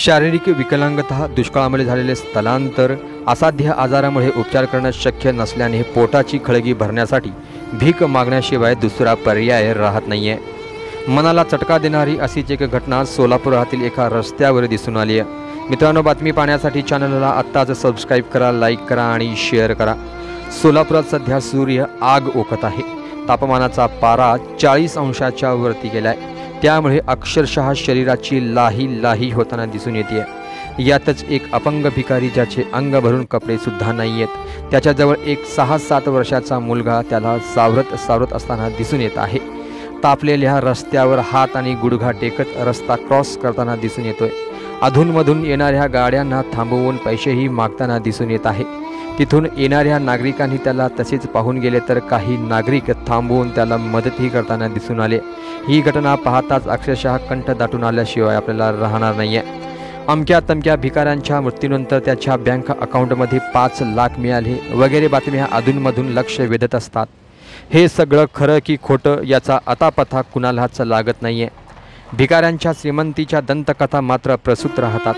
शारीरिक विकलांगता, दुष्काळामुळे झालेले स्थलांतर, असाध्य आजारामुळे उपचार करणं शक्य नसल्याने पोटाची खळगी भरण्यासाठी भीक मागण्याशिवाय दुसरा पर्याय राहत नाहीये। मनाला चटका देणारी अशीच एक घटना सोलापुरातील एका रस्त्यावर दिसून आली आहे। मित्रांनो, बातमी पाहण्यासाठी चॅनलला आत्ताच सबस्क्राईब करा, लाईक करा आणि शेअर करा। सोलापुरात सध्या सूर्य आग ओकत आहे। तापमानाचा पारा 40 अंशाच्या वरती गेलाय। त्यामुळे अक्षरशः शरीराची लाही होताना दिसून येते। यातच एक अपंग भिकारी ज्याचे अंग भरून कपडे सुद्धा नाहीयेत। त्याच्याजवळ एक 6-7 वर्षाचा मुलगा त्याला सावरत असताना दिसून येत आहे। तापलेल्या रस्त्यावर हात आणि गुडघा टेकत रस्ता क्रॉस करताना दिसून येतोय। अधूनमधून येणाऱ्या गाड्यांना थांबवून पैसेही मागताना दिसून येत आहे। तिथून येणाऱ्या नागरिकांनी त्याला तसेच पाहून गेले तर काही नागरिक थांबवून त्याला मदतही करताना दिसून आले। ही घटना पाहताच अक्षरशः कंठ दाटून आल्याशिवाय आपल्याला राहणार नाहीये। अमक्या तमक्या भिकाऱ्यांच्या मृत्यूनंतर त्याच्या बँक अकाउंटमध्ये 5 लाख मिळाले वगैरे बातम्या अधूनमधून लक्ष वेधत असतात। हे सगळं खरं की खोटं याचा अतापता कुणालाच लागत नाहीये। भिकाऱ्यांच्या श्रीमंतीच्या दंतकथा मात्र प्रसूत राहतात।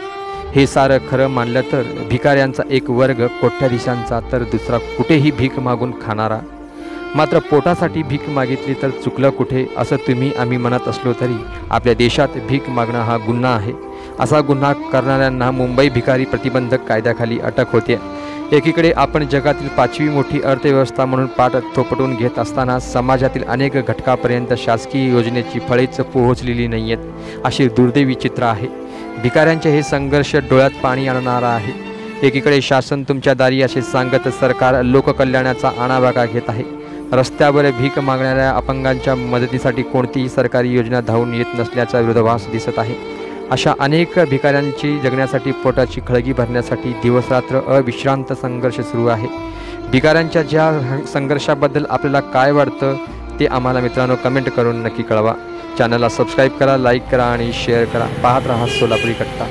हे सारं खरं मानलं तर भिकाऱ्यांचा एक वर्ग कोट्याधीशांचा तर दुसरा कुठेही भीक मागून खाणारा। मात्र पोटासाठी भीक मागितली तर चुकलं कुठे असं तुम्ही आम्ही म्हणत असलो तरी आपल्या देशात भीक मागणं हा गुन्हा आहे। असा गुन्हा करणाऱ्यांना मुंबई भिकारी प्रतिबंधक कायद्याखाली अटक होते। एकीकडे आपण जगातील 5वी मोठी अर्थव्यवस्था म्हणून पाठ थोपटून घेत असताना समाजातील अनेक घटकापर्यंत शासकीय योजनेची फळेच पोहोचलेली नाहीयेत अशी दुर्दैवी चित्र आहे। भिकाऱ्यांचे हे संघर्ष डोळ्यात पाणी आणणारा आहे। एकीकडे शासन तुमच्या दारी असे सांगत सरकार लोककल्याणाचा आणावाका घेत आहे। रस्त्यावर भीक मागणाऱ्या अपंगांच्या मदतीसाठी कोणतीही सरकारी योजना धावून येत नसल्याचा विरोधाभास दिसत आहे। अशा अनेक भिकाऱ्यांची जगण्यासाठी पोटाची खळगी भरण्यासाठी दिवसरात्र अविश्रांत संघर्ष सुरू आहे। भिकाऱ्यांच्या ज्या संघर्षाबद्दल आपल्याला काय वाटतं ते आम्हाला मित्रांनो कमेंट करून नक्की कळवा। चॅनलला सबस्क्राईब करा, लाईक करा आणि शेअर करा। पाहत रहा सोलापुरी कट्टा।